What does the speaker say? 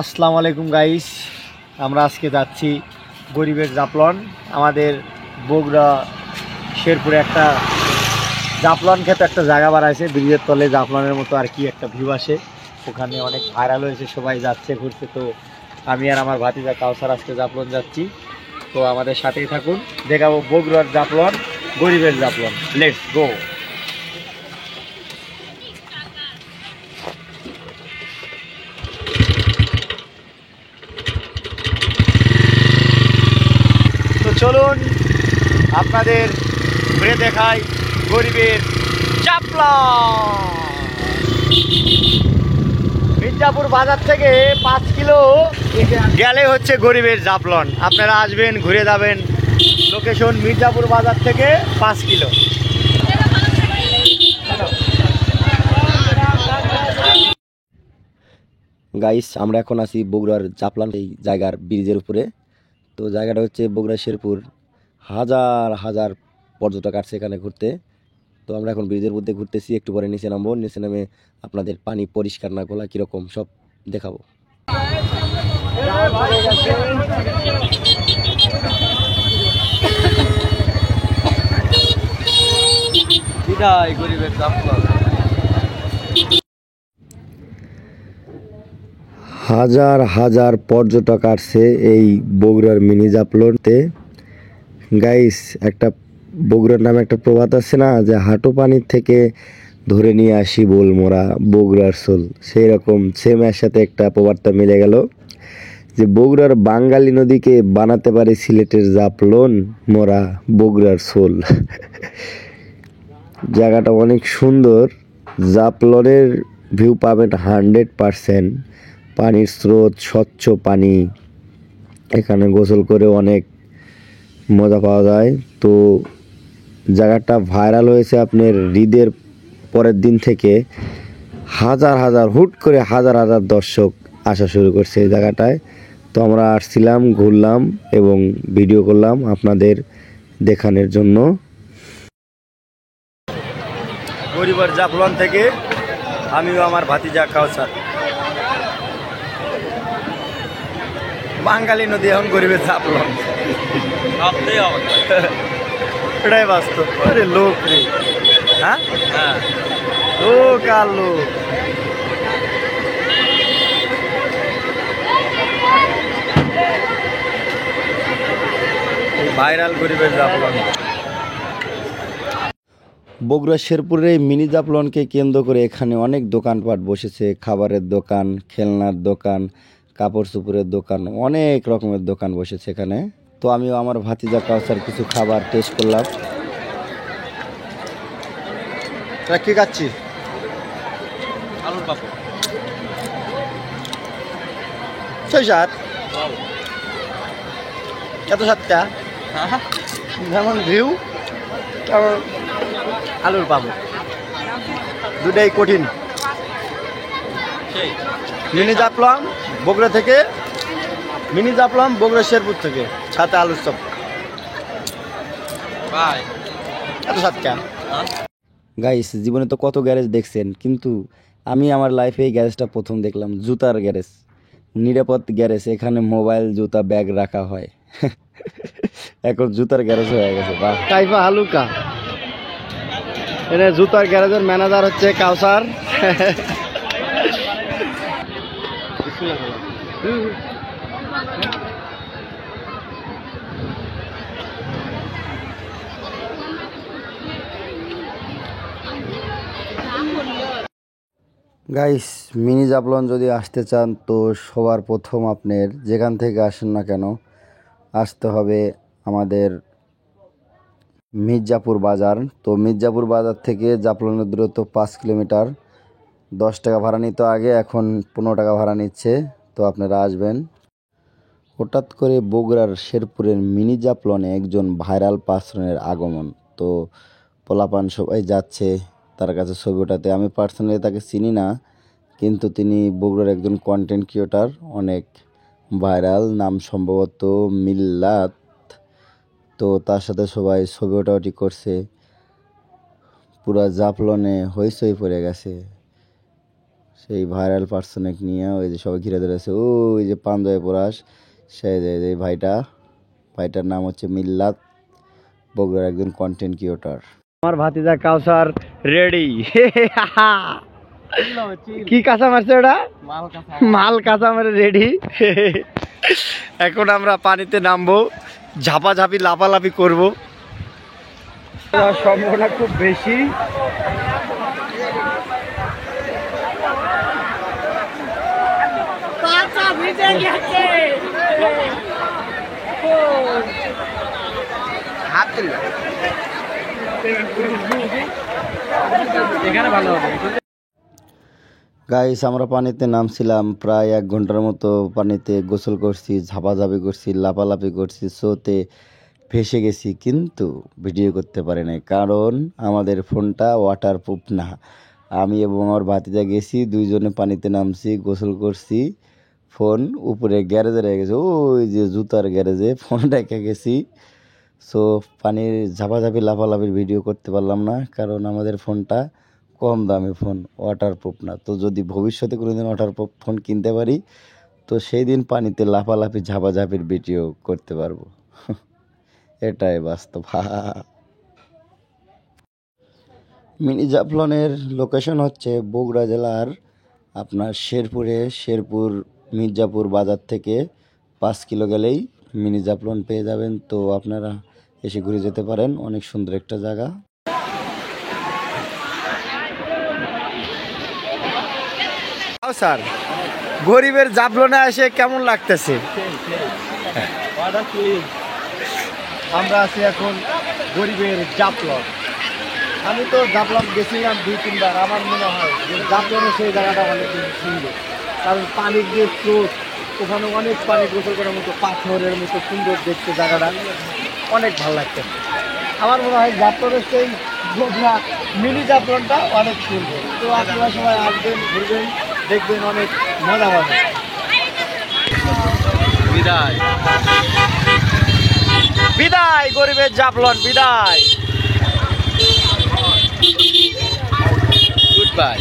আসসালামু আলাইকুম গাইস, আমরা আজকে যাচ্ছি গরিবের জাফলন। আমাদের বগুড়া শেরপুরে একটা জাফলন খেতে একটা জায়গা বানাইছে, ব্রিজের তলে জাফলনের মতো আর কি একটা ভিউ আসে, ওখানে অনেক ভাইরাল হয়েছে, সবাই যাচ্ছে ঘুরতে। তো আমি আর আমার ভাতিজা কাউসার আজকে জাফলন যাচ্ছি। তো আমাদের সাথেই থাকুন, দেখাবো বগুড়ার জাফলন, গরিবের জাফলন। Let's go. তো চলুন আপনাদের ঘুরে দেখাই গরিবের জাফলন। মির্জাপুর বাজার থেকে 5 কিলো গেলে হচ্ছে গরিবের জাফলন। আপনারা আসবেন, ঘুরে যাবেন। লোকেশন মির্জাপুর বাজার থেকে 5 কিলো। গাইস, আমরা এখন আছি বগুড়ার জাফলন এই জায়গার ব্রিজের উপরে। তো জায়গাটা হচ্ছে বগুড়া শেরপুর। হাজার হাজার পর্যটক আসছে এখানে ঘুরতে। তো আমরা এখন ব্রিজের মধ্যে ঘুরতেছি, একটু পরে নিচে নামবো। নিচে নামে আপনাদের পানি পরিষ্কার না গোলা কীরকম সব দেখাবো। গরিবের জাফলন। হাজার হাজার পর্যটক আসছে এই বগুড়ার মিনি জাফলনতে। গাইস, একটা বগুড়ার নামে একটা প্রবাদ আছে না, যে হাঁটু পানির থেকে ধরে নিয়ে আসি বোল মোরা বগুড়ার সোল। সেই রকম সেম এর সাথে একটা প্রবাদটা মিলে গেল, যে বগুড়ার বাঙালি নদীকে বানাতে পারে সিলেটের জাফলন, মোরা বগুড়ার সোল। জায়গাটা অনেক সুন্দর। জাফলনের ভিউ পাবেন 100%। পানির স্রোত, স্বচ্ছ পানি, এখানে গোসল করে অনেক মজা পাওয়া যায়। তো জায়গাটা ভাইরাল হয়েছে আপনার ঈদের পরের দিন থেকে। হাজার হাজার হুট করে হাজার হাজার দর্শক আসা শুরু করছে এই জায়গাটায়। তো আমরা আসছিলাম, ঘুরলাম এবং ভিডিও করলাম আপনাদের দেখানোর জন্য। গরিবের জাফলন থেকে আমিও আমার ভাতিজা কাউসার। বাঙালি নদী এখন গরিবের জাফলন। এটাই বাস্তব। আরে লোক রে, হ্যাঁ লোক আর লোক। ভাইরাল গরিবের জাফলন। বগুড়া শেরপুরের এই মিনি জাফলনকে কেন্দ্র করে এখানে অনেক দোকানপাট বসেছে। খাবারের দোকান, খেলনার দোকান, কাপড় চোপড়ের দোকান, অনেক রকমের দোকান বসেছে এখানে। তো আমিও আমার ভাতিজা কাউসার কিছু খাবার টেস্ট করলাম। কি খাচ্ছি? আলুর পাপড়। 6-7 কত 7টা? যেমন ভিউ তেমন আলুর পাপড়, দুটাই কঠিন। মিনি জাফলন বগুড়া থেকে, মিনি জাফলন বগুড়া শেরপুর থেকে, সাথে আলুর চপ। এত 7টা। গাইস, জীবনে তো কত গ্যারেজ দেখছেন, কিন্তু আমি আমার লাইফে এই গ্যারেজটা প্রথম দেখলাম। জুতার গ্যারেজ, নিরাপদ গ্যারেজ। এখানে মোবাইল, জুতা, ব্যাগ রাখা হয়। এখন জুতার গ্যারেজ হয়ে গেছে। বাহ, টাইফা হালুকা। এখানে জুতার গ্যারেজের ম্যানেজার হচ্ছে কাউসার। গাইস, মিনি জাফলন যদি আসতে চান, তো সবার প্রথম আপনার যেখান থেকে আসেন না কেন আসতে হবে আমাদের মির্জাপুর বাজার। তো মির্জাপুর বাজার থেকে জাফলনের দূরত্ব 5 কিলোমিটার। 10 টাকা ভাড়া নিত আগে, এখন 15 টাকা ভাড়া নিচ্ছে। তো আপনারা আসবেন। হঠাৎ করে বগুড়ার শেরপুরের মিনি জাফলনে একজন ভাইরাল পার্সনের আগমন। তো পোলাপান সবাই যাচ্ছে তার কাছে ছবি ওঠাতে। আমি পার্সোনালি তাকে চিনি না, কিন্তু তিনি বগুড়ার একজন কন্টেন্ট ক্রিয়েটর, অনেক ভাইরাল, নাম সম্ভবত মিল্লাত। তো তার সাথে সবাই ছবি ওঠাউঠি করছে। পুরা জাফলনে হইচই পড়ে গেছে। সেই ভাইরাল পার্সনকে নিয়ে ওই যে সবাই ঘিরে ধরেছে, ওই যে পাঞ্জাবি পরাস, সেই যে ভাইটার নাম হচ্ছে মিল্লাত, বগুড়ার একজন কন্টেন্ট ক্রিয়েটর। আমার ভাতিজা কাউসার রেডি। কি কাঁচা মারছে ওটা? মাল কাঁচা মারে রেডি। এখন আমরা পানিতে নামবো, ঝাপাঝাপি লাফালাফি করবো, সম্ভাবনা খুব বেশি। এখানে ভালো হবে। গাইস, আমরা পানিতে নামছিলাম, প্রায় 1 ঘন্টার মতো পানিতে গোসল করছি, ঝাপাঝাপি করছি, লাফালাফি করছি, সোতে ভেসে গেছি, কিন্তু ভিডিও করতে পারি নাই, কারণ আমাদের ফোনটা ওয়াটারপ্রুফ না। আমি এবং আমার ভাতিজা গেছি, দুইজনে পানিতে নামছি, গোসল করছি, ফোন উপরে গ্যারেজে রেখে গেছে, ওই যে জুতার গ্যারেজে ফোন রেখে গেছি। সো পানির ঝাপাঝাপি লাফালাফির ভিডিও করতে পারলাম না, কারণ আমাদের ফোনটা কম দামি ফোন, ওয়াটারপ্রুফ না। তো যদি ভবিষ্যতে কোনোদিন ওয়াটারপ্রুফ ফোন কিনতে পারি, তো সেই দিন পানিতে লাফালাফি ঝাপাঝাপির ভিডিও করতে পারবো। এটাই বাস্তব। মিনি জাফলনের লোকেশন হচ্ছে বগুড়া জেলার আপনার শেরপুর মির্জাপুর বাজার থেকে 5 কিলো গেলেই মিনি জাফলন পেয়ে যাবেন। তো আপনারা এসে ঘুরে যেতে পারেন, অনেক সুন্দর একটা জায়গা। স্যার, গরিবের জাফলনে এসে কেমন লাগতেছে? আমরা আছি এখন গরিবের জাফলন। আমি তো জাফলন গেছিলাম 2-3 বার। আমার মনে হয় যে জাফলনে সেই জায়গাটা অনেক সুন্দর, কারণ পানির যে স্রোত, ওখানে অনেক পানি, গোসল করার মতো, পাথরের মতো সুন্দর দেখতে জায়গাটা, অনেক ভালো লাগছে। আমার মনে হয় জাফলনের সেই মিনি জাফলনটা অনেক সুন্দর। তো আপনারা সবাই আসবেন, ঘুরবেন, দেখবেন, অনেক মজা পাবেন। বিদায় বিদায় গরিবের জাফলন, বিদায়, গুড বাই।